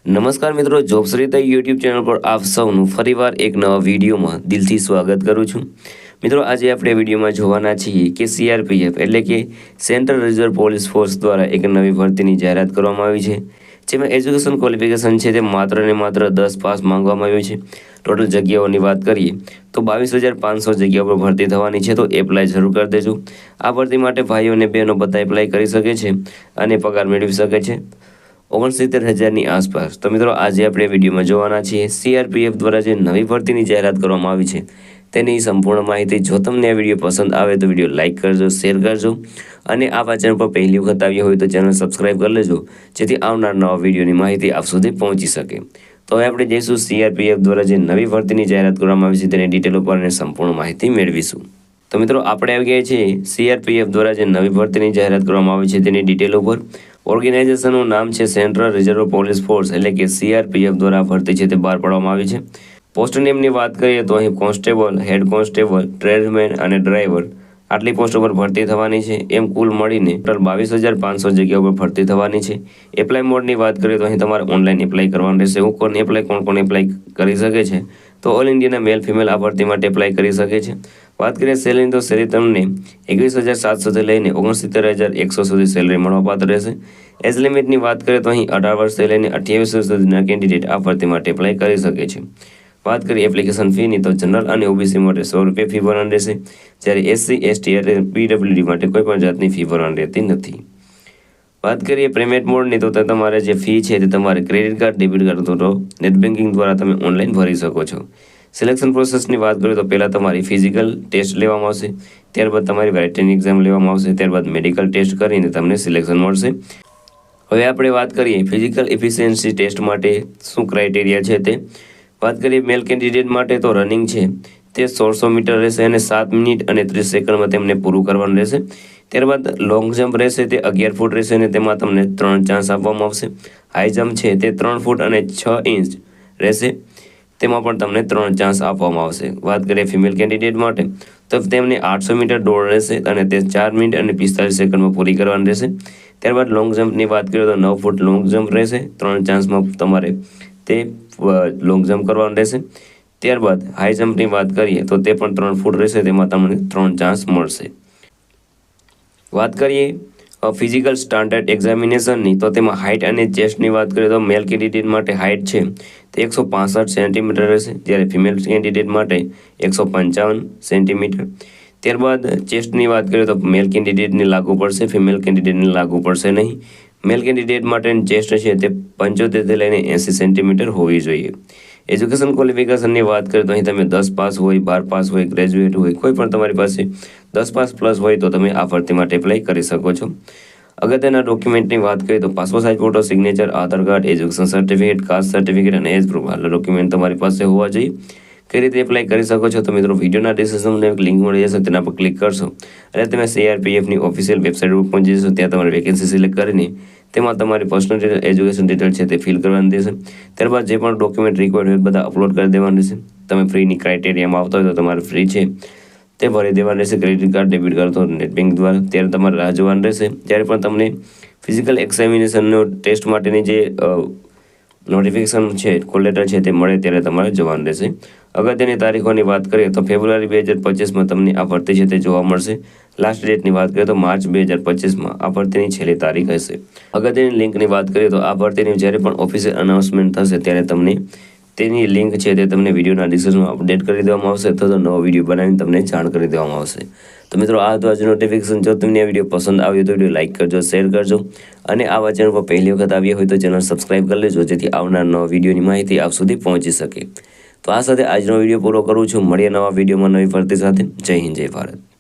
નમસ્કાર મિત્રો, જોબશ્રી YouTube channel પર આપ સૌનું ફરીવાર એક નવા વિડીયોમાં દિલથી સ્વાગત કરું છું। મિત્રો, આજે આપણે વિડીયોમાં જોવાના છીએ કે સીઆરપીએફ એટલે કે સેન્ટ્રલ રિઝર્વ પોલીસ ફોર્સ દ્વારા એક નવી ભરતીની જાહેરાત કરવામાં આવી છે, જેમાં એજ્યુકેશન ક્વોલિફિકેશન છે તે માત્ર ને માત્ર 10 પાસ માંગવામાં આવ્યું છે। ટોટલ જગ્યાઓની વાત કરીએ તો 22,500 જગ્યાઓ પર ભરતી થવાની છે, તો એપ્લાય જરૂર કરી દેજો। આ ભરતી માટે ભાઈઓ અને બહેનો બધા એપ્લાય કરી શકે છે અને પગાર મેળવી શકે છે 69,000ની આસપાસ। તો મિત્રો, આજે આપણે વિડીયોમાં જોવાના છીએ સીઆરપીએફ દ્વારા જે નવી ભરતીની જાહેરાત કરવામાં આવી છે તેની સંપૂર્ણ માહિતી। જો તમને આ વિડીયો પસંદ આવે તો વિડીયો લાઇક કરજો, શેર કરજો અને આ ચેનલ પર પહેલી વખત આવ્યા હોય તો ચેનલ સબસ્ક્રાઇબ કરી લેજો, જેથી આવનાર નવા વિડીયોની માહિતી આપ સુધી પહોંચી શકે। તો હવે આપણે જઈશું સીઆરપીએફ દ્વારા જે નવી ભરતીની જાહેરાત કરવામાં આવી છે તેની ડિટેલ ઉપર અને સંપૂર્ણ માહિતી મેળવીશું। તો મિત્રો, આપણે આવી ગયા છીએ સીઆરપીએફ દ્વારા જે નવી ભરતીની જાહેરાત કરવામાં આવી છે તેની ડિટેલ ઉપર। ઓર્ગેનાઇઝેશનનું નામ છે સેન્ટ્રલ રિઝર્વ પોલીસ ફોર્સ એટલે કે સીઆરપીએફ દ્વારા ભરતી છે તે બહાર પાડવામાં આવી છે। પોસ્ટ નેમની વાત કરીએ તો અહીં કોન્સ્ટેબલ, હેડ કોન્સ્ટેબલ, ટ્રેડમેન અને ડ્રાઈવર આટલી પોસ્ટો પર ભરતી થવાની છે। એમ કુલ મળીને ટોટલ 22,500 જગ્યાઓ પર ભરતી થવાની છે। એપ્લાય મોડની વાત કરીએ તો અહીં તમારે ઓનલાઈન એપ્લાય કરવાનું રહેશે। કોણ કોણ એપ્લાય કરી શકે છે તો ઓલ ઇન્ડિયાના મેલ ફિમેલ આ ભરતી માટે એપ્લાય કરી શકે છે। વાત કરીએ સેલરી તો સેલરી તમને 21,700થી લઈને 69,100 સુધી સેલરી મળવાપાત્ર રહેશે। એજ લિમિટની વાત કરીએ તો અહીં 18 વર્ષથી લઈને 28 વર્ષ સુધીના કેન્ડિડેટ આ ભરતી માટે એપ્લાય કરી શકે છે। વાત કરીએ એપ્લિકેશન ફીની તો જનરલ અને ઓબીસી માટે 100 રૂપિયા ફી ભરવાની રહેશે, જ્યારે એસસી, એસટી અને પીડબ્લ્યુડી માટે કોઈ પણ જાતની ફી ભરવાની રહેતી નથી। વાત કરીએ પેમેન્ટ મોડની તો તમારે જે ફી છે તે તમારે ક્રેડિટ કાર્ડ, ડેબિટ કાર્ડ અથવા નેટ બેન્કિંગ દ્વારા તમે ઓનલાઈન ભરી શકો છો। સિલેક્શન પ્રોસેસની વાત કરીએ તો પહેલાં તમારી ફિઝિકલ ટેસ્ટ લેવામાં આવશે, ત્યારબાદ તમારી રાઇટિંગ એક્ઝામ લેવામાં આવશે, ત્યારબાદ મેડિકલ ટેસ્ટ કરીને તમને સિલેક્શન મળશે। હવે આપણે વાત કરીએ ફિઝિકલ એફિશિયન્સી ટેસ્ટ માટે શું ક્રાઇટેરિયા છે તે વાત કરીએ મેલ કેન્ડિડેટ માટે તો રનિંગ છે તે 1600 મીટર રહેશે અને 7 મિનિટ અને 30 સેકન્ડમાં તેમને પૂરું કરવાનું રહેશે। ત્યારબાદ લોંગ જમ્પ રહેશે તે 11 ફૂટ રહેશે અને તેમાં તમને 3 ચાન્સ આપવામાં આવશે। હાઈ જમ્પ છે તે 3 ફૂટ અને 6 ઇંચ રહેશે, તેમાં પણ તમને 3 ચાન્સ આપવામાં આવશે। વાત કરીએ ફિમેલ કેન્ડિડેટ માટે તો તેમને 800 મીટર દોડ રહેશે અને તે 4 મિનિટ અને 45 સેકન્ડમાં પૂરી કરવાની રહેશે। ત્યારબાદ લોંગ જમ્પની વાત કરીએ તો 9 ફૂટ લોંગ જમ્પ રહેશે, 3 ચાન્સમાં તમારે તે લોંગ જમ્પ કરવાનું રહેશે। ત્યારબાદ હાઈ જમ્પની વાત કરીએ તો તે પણ 3 ફૂટ રહેશે, તેમાં તમને 3 ચાન્સ મળશે। વાત કરીએ ફિઝિકલ સ્ટાન્ડર્ડ એક્ઝામિનેશનની તો તેમાં હાઇટ અને ચેસ્ટની વાત કરીએ તો મેલ કેન્ડિડેટ માટે હાઇટ છે તે 165 સેન્ટીમીટર રહેશે, જ્યારે ફિમેલ કેન્ડિડેટ માટે 155 સેન્ટીમીટર। ત્યારબાદ ચેસ્ટની વાત કરીએ તો મેલ કેન્ડિડેટને લાગુ પડશે, ફિમેલ કેન્ડિડેટને લાગુ પડશે નહીં। મેલ કેન્ડિડેટ માટેની ચેસ્ટ છે તે 75થી લઈને 80 સેન્ટીમીટર હોવી જોઈએ। એજ્યુકેશન ક્વોલિફિકેશનની વાત કરીએ તો અહીં તમે 10 પાસ હોય, 12 પાસ હોય, ગ્રેજ્યુએટ હોય, કોઈ પણ તમારી પાસે 10 પાસ પ્લસ હોય તો તમે આ ભરતી માટે એપ્લાય કરી શકો છો। અગત્યના ડોક્યુમેન્ટની વાત કરીએ તો passport size photo, signature, Aadhaar card, education certificate, caste certificate અને એજ પ્રૂફ આટલા ડોક્યુમેન્ટ તમારી પાસે હોવા જોઈએ। કઈ રીતે એપ્લાય કરી શકો છો તો મિત્રો, વિડીયોના ડિસ્ક્રિપ્શનમાં એક લિંક મળી જશે, તેના પર ક્લિક કરશો અને તમે સીઆરપીએફની ઓફિશિયલ વેબસાઇટ ઉપર પહોંચી જશો। ત્યાં તમારે વેકેન્સી સિલેક્ટ કરીને તેમાં તમારી પર્સનલ ડિટેલ, એજ્યુકેશન ડિટેલ છે તે ફિલ કરવાની રહેશે। ત્યારબાદ જે પણ ડોક્યુમેન્ટ રિક્વાયર્ડ હોય બધા અપલોડ કરી દેવાનું રહેશે। તમે ફ્રીની ક્રાઇટેરિયામાં આવતા હોય તો તમારે ફ્રી છે તે ભરી દેવાનું રહેશે, ક્રેડિટ કાર્ડ, ડેબિટ કાર્ડ અથવા નેટ બેન્ક દ્વારા। ત્યારે તમારે રાહ જોવાનું રહેશે, ત્યારે પણ તમને ફિઝિકલ એક્ઝામિનેશનનો ટેસ્ટ માટેની જે નોટિફિકેશન છે, કોલ લેટર છે તે મળે ત્યારે તમારે જવાનું રહેશે। અગત્યની તારીખોની વાત કરીએ તો ફેબ્રુઆરી 2025માં તમને આ ભરતી છે તે જોવા મળશે। લાસ્ટ ડેટની વાત કરીએ તો માર્ચ 2025માં આ ભરતીની છેલ્લી તારીખ હશે। અગત્યની લિંકની વાત કરીએ તો આ ભરતીની જ્યારે પણ ઓફિશિયલ અનાઉન્સમેન્ટ થશે ત્યારે તમને તેની લિંક છે તે તમને વિડીયોના ડિસ્ક્રિપ્શનમાં અપડેટ કરી દેવામાં આવશે અથવા તો નવો વિડીયો બનાવીને તમને જાણ કરી દેવામાં આવશે। તો મિત્રો, આ હતું આજનું નોટિફિકેશન। જો તમને આ વિડીયો પસંદ આવ્યો તો વિડીયો લાઇક કરજો, શેર કરજો અને આવા ચેનલ પર પહેલી વખત આવ્યા હોય તો ચેનલ સબસ્ક્રાઇબ કરી લેજો, જેથી આવનાર નવા વિડીયોની માહિતી આપ સુધી પહોંચી શકે। તો આ સાથે આજનો વિડીયો પૂરો કરું છું। મળીએ નવા વિડીયોમાં નવી ભરતી સાથે। જય હિન્દ, જય ભારત।